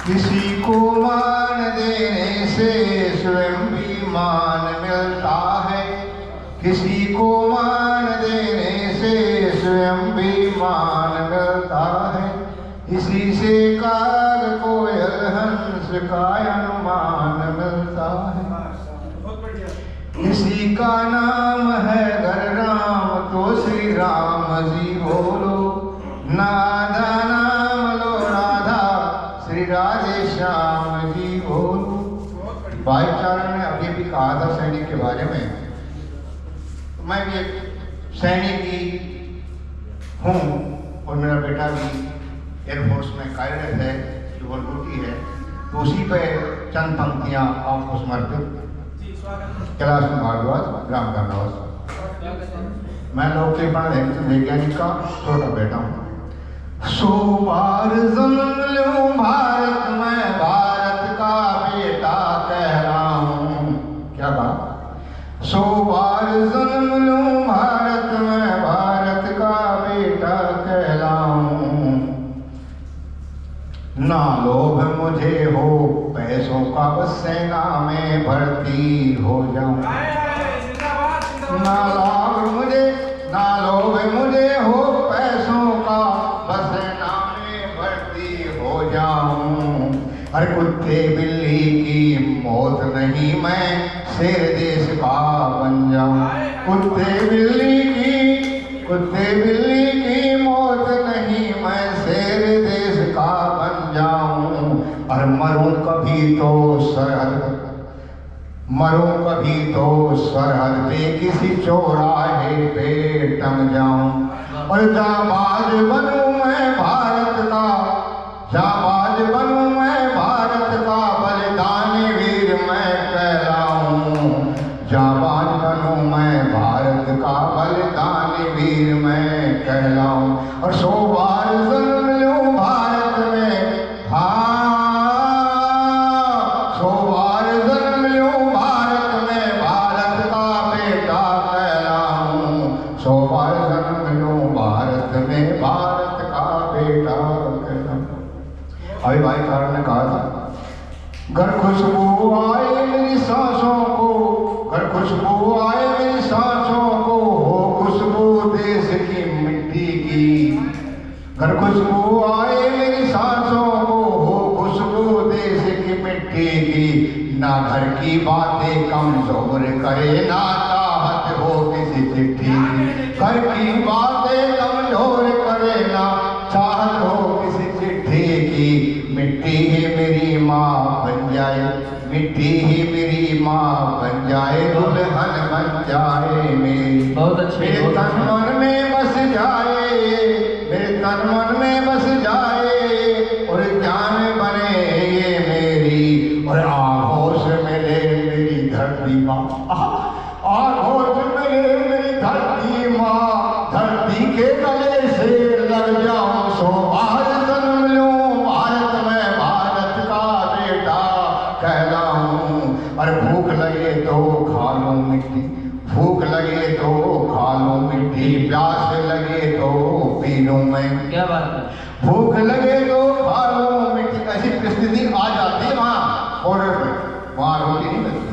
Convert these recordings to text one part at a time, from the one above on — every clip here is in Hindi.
किसी को मान देने से स्वयं भी मान मिलता है, किसी को मान देने से स्वयं भी मान मिलता है। इसी से काग कोयल हंस का अनुमान मिलता है। इसी का नाम है घर राम, तो श्री राम जी बोलो। नादा नाम लो राधा, श्री राधे श्याम जी बोलो। भाईचारा ने अभी भी कहा था सैनिक के बारे में, तो मैं भी एक सैनिक ही हूँ और मेरा बेटा भी एयरफोर्स में कार्यरत है, जो ड्यूटी है। तो उसी पे चंद पंक्तियाँ आपको समर्पित। कैलाश भारद्वाज, ग्राम कर्नावास। मैं लोक वैज्ञानिक का छोटा बेटा हूँ। 100 बार जन्म लूं भारत में, भारत का बेटा कह रहा हूँ। क्या कहा? 100 बार जन्म लूं भारत में, भारत का बेटा कह रहा हूँ। ना लोभ मुझे हो पैसों का, बस सेना में भर्ती हो जाऊं। ना लोभ मुझे हो पैसों का, बस सेना में भर्ती हो जाऊं। अरे कुत्ते बिल्ली की मौत नहीं, मैं शेर देश का बन जाऊं। कुत्ते बिल्ली की मौत नहीं, मैं शेर देश का बन जाऊं। और मरूं कभी तो सरहद पे किसी चौराहे पे टंग जाऊं। और जाबाज बनूं मैं भारत का, जाबाज बनूं मैं भारत का, बलिदानी वीर मैं कहलाऊं। जाबाज बनूं मैं भारत का, बलिदानी वीर मैं कहलाऊं। और 100 बार जन्म लूं भारत में, हाँ 100 बार जन्म लूं भारत में, भारत का बेटा कहलाऊं। 100 बार जन्म लूं भारत में, भारत का बेटा कहलाऊं। अभी भाई कारण ने कहा था, घर खुशबू आए मेरी सांसों को, घर खुशबू आए मेरी सांसों को, हो खुशबू देश की मिट्टी की। घर खुशबू आए मेरी सांसों को, हो खुशबू देश की मिट्टी की। ना घर की बातें कमजोर करे, ना चाहत हो किसी चिट्ठी की। घर की बातें कमजोर करे, ना चाहत हो किसी चिट्ठी की। मिट्टी ही मेरी माँ बन जाए, मिट्टी ही मेरी माँ बन जाए, दुल्हन बन जाए मेरी। बहुत अच्छे। मेरे तन मन में बस जाए, मेरे तन मन में बस जाए, और जान बने ये मेरी। और आहोश मिले मेरी धरती माँ, आहोश मिले मेरी धरती माँ, धरती के गले से लग जाऊं। 100 बार जन्म लूं भारत में, भारत का बेटा कहलाऊं। और भूख लगे तो खा लूं मिट्टी, भूख लगे तो खा लूं मिट्टी, प्यास लगे तो पी लूं मैं। क्या बात है? भूख लगे तो खा लूं मिट्टी। ऐसी परिस्थिति आ जाती है वहाँ बॉर्डर पे, वहाँ रोटी नहीं मिलती।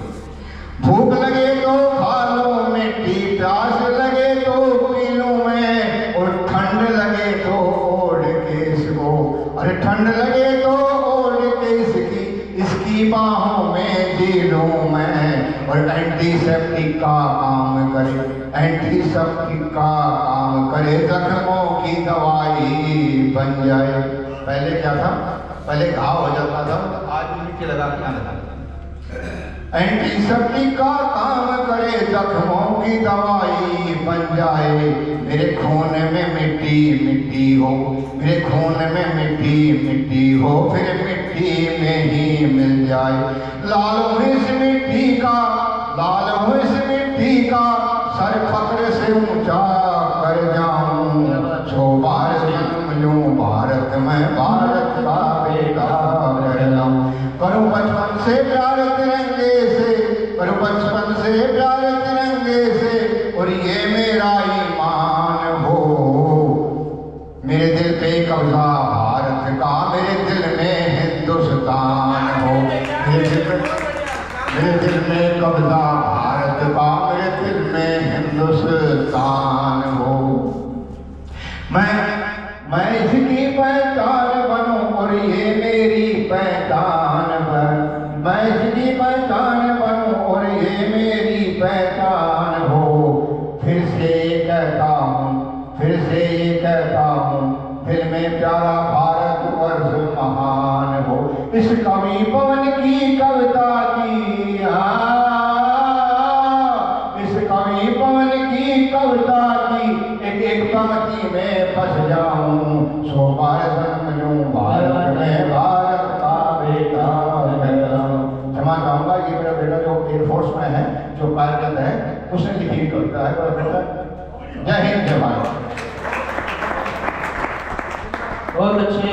भूख लगे तो खा लूं मिट्टी, प्यास लगे तो पी लूं मैं। और ठंड लगे तो ओढ़ के इसको, अरे ठंड लगे तो ओढ़ के इसकी बाहों में जी लूं मैं। और एंटीसेप्टिक का काम करे, एंटीसेप्टिक का काम करे, जख्मों की दवाई बन जाए। पहले क्या था, पहले घाव हो जाता था, आज मिट्टी लगा के आना था। एंटीसेप्टिक का काम करे, जख्मों की दवाई बन जाए। मेरे खून में मिट्टी मिट्टी हो, मेरे खून में मिट्टी मिट्टी हो, फिर मिट्टी में ही मिल जाए। लाल हूँ इस मिट्टी का, लाल हूँ इस मिट्टी का, सर फक्र से ऊंचा कर जाऊं। 100 बार जन्म लूं भारत में, भारत का बेटा कहलाऊं। करूं बचपन से प्यार तिरंगे से, करूं बचपन से प्यार तिरंगे से, और ये मेरा ईमान हो। मेरे दिल पे कब्जा भारत का, मेरे दिल में हिंदुस्तान कब्जा भारत का मेरे दिल में हिंदुस्तान हो। मैं इसकी पहचान बनूं और ये मेरी पहचान बन। मैं इसकी पहचान बनूं और ये मेरी पहचान हो। फिर से ये कहता हूँ, फिर से ये कहता हूँ, दिल में प्यारा भारतवर्ष महान हो। इस कवि पवन की कविता की इस कवि पवन की कविता की एक पंक्ति में फंस जाऊं। सो भारत समझूं, भारत में भारत का बेटा मैं। क्षमा चाहूंगा, ये मेरा बेटा जो एयरफोर्स में है, जो कार्यरत है, उसने लिखी हुई कविता है। मेरा बेटा जय हिंद जय भारत। बहुत अच्छे